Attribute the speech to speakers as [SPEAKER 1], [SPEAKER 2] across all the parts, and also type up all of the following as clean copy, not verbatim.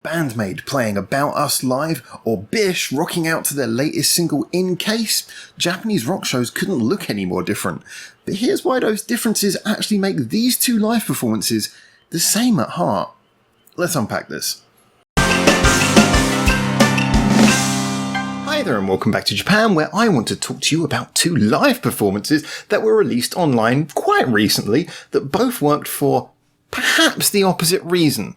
[SPEAKER 1] BAND-MAID playing About Us live, or BiSH rocking out to their latest single In Case, Japanese rock shows couldn't look any more different. But here's why those differences actually make these two live performances the same at heart. Let's unpack this. Hi there and welcome back to Japan, where I want to talk to you about two live performances that were released online quite recently that both worked for perhaps the opposite reason.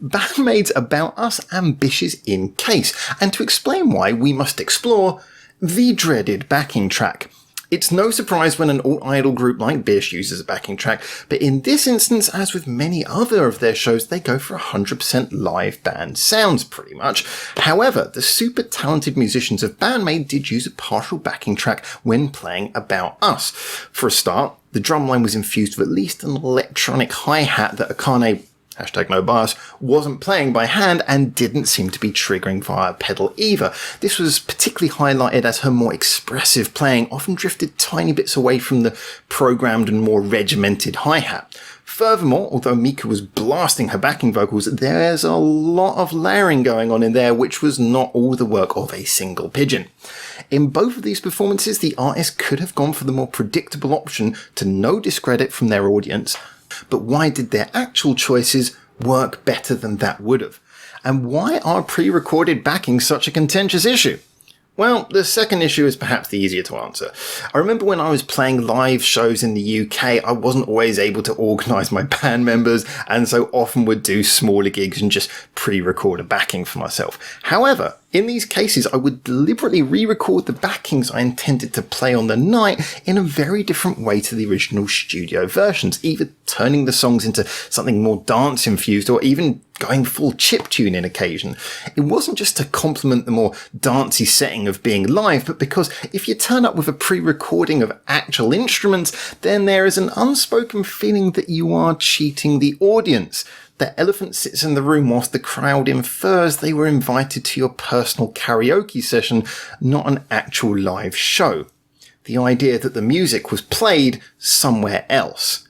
[SPEAKER 1] BAND-MAID's About Us and BiSH's In Case, and to explain why we must explore the dreaded backing track. It's no surprise when an alt-idol group like BiSH uses a backing track, but in this instance, as with many other of their shows, they go for 100% live band sounds pretty much. However, the super talented musicians of BAND-MAID did use a partial backing track when playing About Us. For a start, the drumline was infused with at least an electronic hi-hat that Akane, #NoBias, wasn't playing by hand and didn't seem to be triggering via pedal either. This was particularly highlighted as her more expressive playing often drifted tiny bits away from the programmed and more regimented hi-hat. Furthermore, although Mika was blasting her backing vocals, there's a lot of layering going on in there, which was not all the work of a single pigeon. In both of these performances, the artist could have gone for the more predictable option to no discredit from their audience. But why did their actual choices work better than that would have? And why are pre-recorded backing such a contentious issue? Well, the second issue is perhaps the easier to answer. I remember when I was playing live shows in the UK, I wasn't always able to organise my band members, and so often would do smaller gigs and just pre-record a backing for myself. However, in these cases, I would deliberately re-record the backings I intended to play on the night in a very different way to the original studio versions, either turning the songs into something more dance-infused or even going full chiptune in occasion. It wasn't just to complement the more dancey setting of being live, but because if you turn up with a pre-recording of actual instruments, then there is an unspoken feeling that you are cheating the audience. The elephant sits in the room whilst the crowd infers they were invited to your personal karaoke session, not an actual live show. The idea that the music was played somewhere else.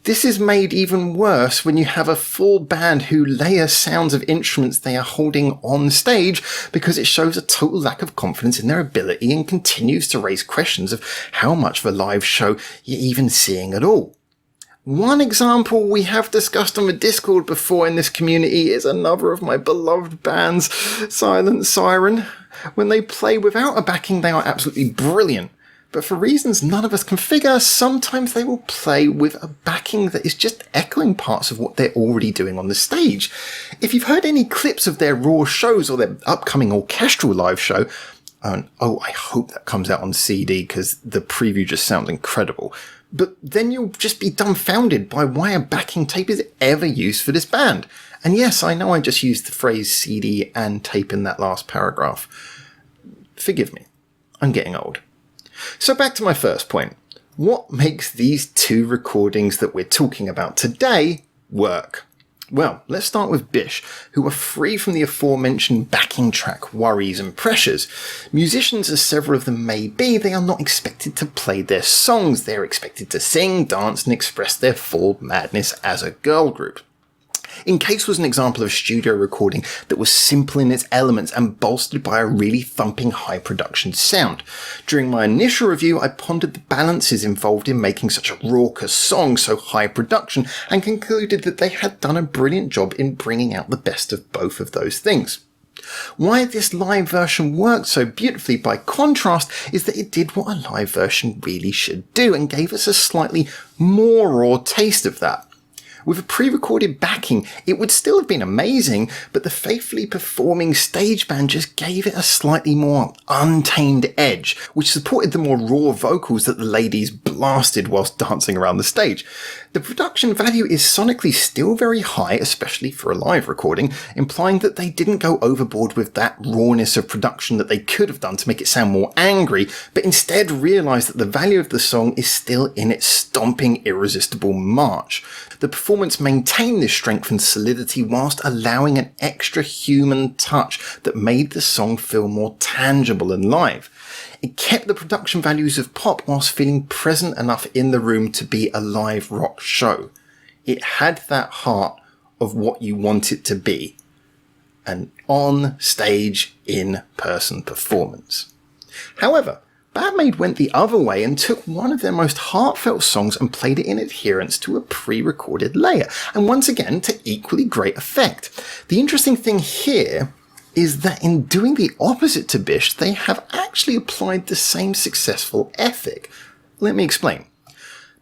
[SPEAKER 1] This is made even worse when you have a full band who layer sounds of instruments they are holding on stage, because it shows a total lack of confidence in their ability and continues to raise questions of how much of a live show you're even seeing at all. One example we have discussed on the Discord before in this community is another of my beloved bands, Silent Siren. When they play without a backing, they are absolutely brilliant. But for reasons none of us can figure, sometimes they will play with a backing that is just echoing parts of what they're already doing on the stage. If you've heard any clips of their raw shows or their upcoming orchestral live show, I hope that comes out on CD because the preview just sounds incredible. But then you'll just be dumbfounded by why a backing tape is ever used for this band. And yes, I know I just used the phrase CD and tape in that last paragraph. Forgive me, I'm getting old. So back to my first point. What makes these two recordings that we're talking about today work? Well, let's start with BiSH, who are free from the aforementioned backing track worries and pressures. Musicians, as several of them may be, they are not expected to play their songs. They're expected to sing, dance, and express their full madness as a girl group. In Case was an example of a studio recording that was simple in its elements and bolstered by a really thumping high production sound. During my initial review, I pondered the balances involved in making such a raucous song so high production and concluded that they had done a brilliant job in bringing out the best of both of those things. Why this live version worked so beautifully by contrast is that it did what a live version really should do and gave us a slightly more raw taste of that. With a pre-recorded backing, it would still have been amazing, but the faithfully performing stage band just gave it a slightly more untamed edge, which supported the more raw vocals that the ladies blasted whilst dancing around the stage. The production value is sonically still very high, especially for a live recording, implying that they didn't go overboard with that rawness of production that they could have done to make it sound more angry, but instead realised that the value of the song is still in its stomping, irresistible march. The performance maintained this strength and solidity whilst allowing an extra human touch that made the song feel more tangible and live. It kept the production values of pop whilst feeling present enough in the room to be a live rock show. It had that heart of what you want it to be. an on-stage, in-person performance. However, BAND-MAID went the other way and took one of their most heartfelt songs and played it in adherence to a pre-recorded layer, and once again to equally great effect. The interesting thing here is that in doing the opposite to BiSH, they have actually applied the same successful ethic. Let me explain.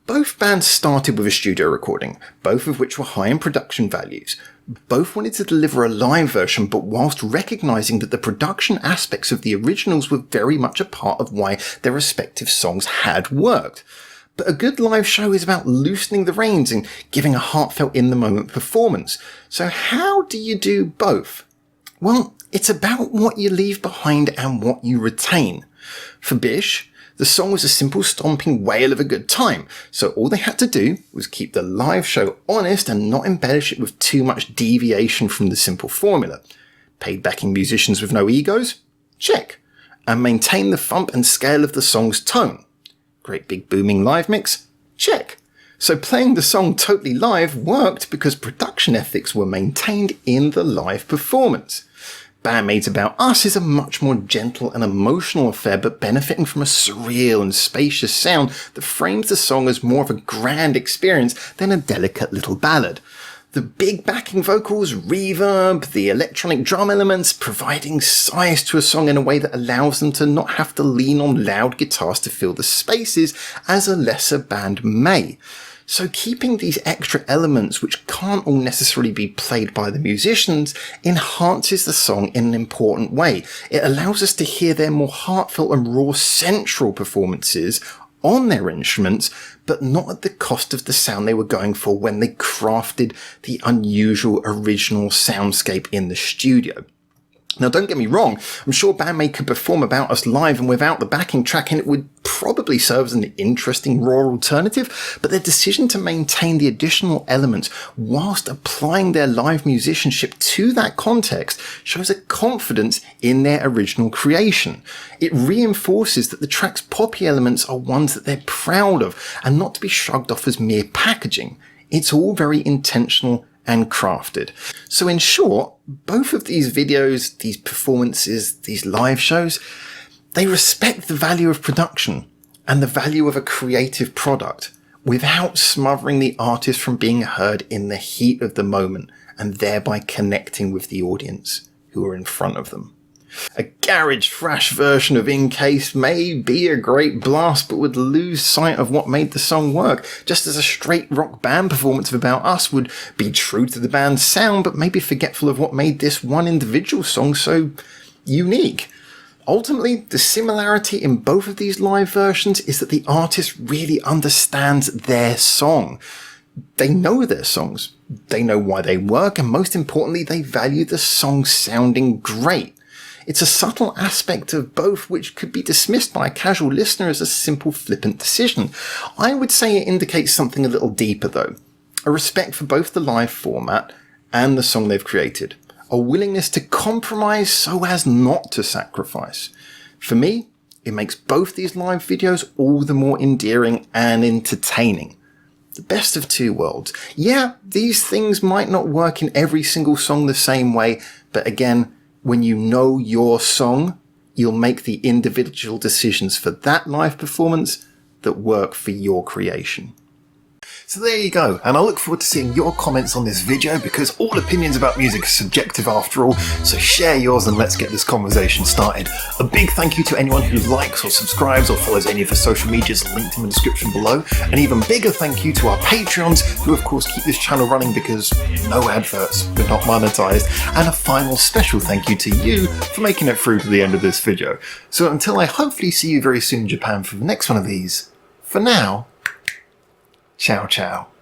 [SPEAKER 1] Both bands started with a studio recording, both of which were high in production values. Both wanted to deliver a live version, but whilst recognising that the production aspects of the originals were very much a part of why their respective songs had worked. But a good live show is about loosening the reins and giving a heartfelt in-the-moment performance. So how do you do both? Well, it's about what you leave behind and what you retain. For BiSH, the song was a simple stomping wail of a good time, so all they had to do was keep the live show honest and not embellish it with too much deviation from the simple formula. Paid backing musicians with no egos? Check. And maintain the thump and scale of the song's tone. Great big booming live mix? Check. So playing the song totally live worked because production ethics were maintained in the live performance. BAND-MAID's About Us is a much more gentle and emotional affair, but benefiting from a surreal and spacious sound that frames the song as more of a grand experience than a delicate little ballad. The big backing vocals, reverb, the electronic drum elements, providing size to a song in a way that allows them to not have to lean on loud guitars to fill the spaces as a lesser band may. So keeping these extra elements, which can't all necessarily be played by the musicians, enhances the song in an important way. It allows us to hear their more heartfelt and raw central performances on their instruments, but not at the cost of the sound they were going for when they crafted the unusual original soundscape in the studio. Now, don't get me wrong, I'm sure BAND-MAID could perform About Us live and without the backing track, and it would probably serve as an interesting raw alternative, but their decision to maintain the additional elements whilst applying their live musicianship to that context shows a confidence in their original creation. It reinforces that the track's poppy elements are ones that they're proud of and not to be shrugged off as mere packaging. It's all very intentional and crafted. So in short, both of these videos, these performances, these live shows, they respect the value of production and the value of a creative product without smothering the artist from being heard in the heat of the moment and thereby connecting with the audience who are in front of them. A garage thrash version of In Case may be a great blast, but would lose sight of what made the song work, just as a straight rock band performance of About Us would be true to the band's sound, but maybe forgetful of what made this one individual song so unique. Ultimately, the similarity in both of these live versions is that the artist really understands their song. They know their songs, they know why they work, and most importantly, they value the song sounding great. It's a subtle aspect of both which could be dismissed by a casual listener as a simple flippant decision. I would say it indicates something a little deeper though. A respect for both the live format and the song they've created. A willingness to compromise so as not to sacrifice. For me, it makes both these live videos all the more endearing and entertaining. The best of two worlds. Yeah, these things might not work in every single song the same way, but again, when you know your song, you'll make the individual decisions for that live performance that work for your creation. So there you go, and I look forward to seeing your comments on this video because all opinions about music are subjective after all, so share yours and let's get this conversation started. A big thank you to anyone who likes or subscribes or follows any of the social medias linked in the description below. An even bigger thank you to our Patreons who of course keep this channel running because no adverts, we're not monetized. And a final special thank you to you for making it through to the end of this video. So until I hopefully see you very soon in Japan for the next one of these, for now, ciao ciao.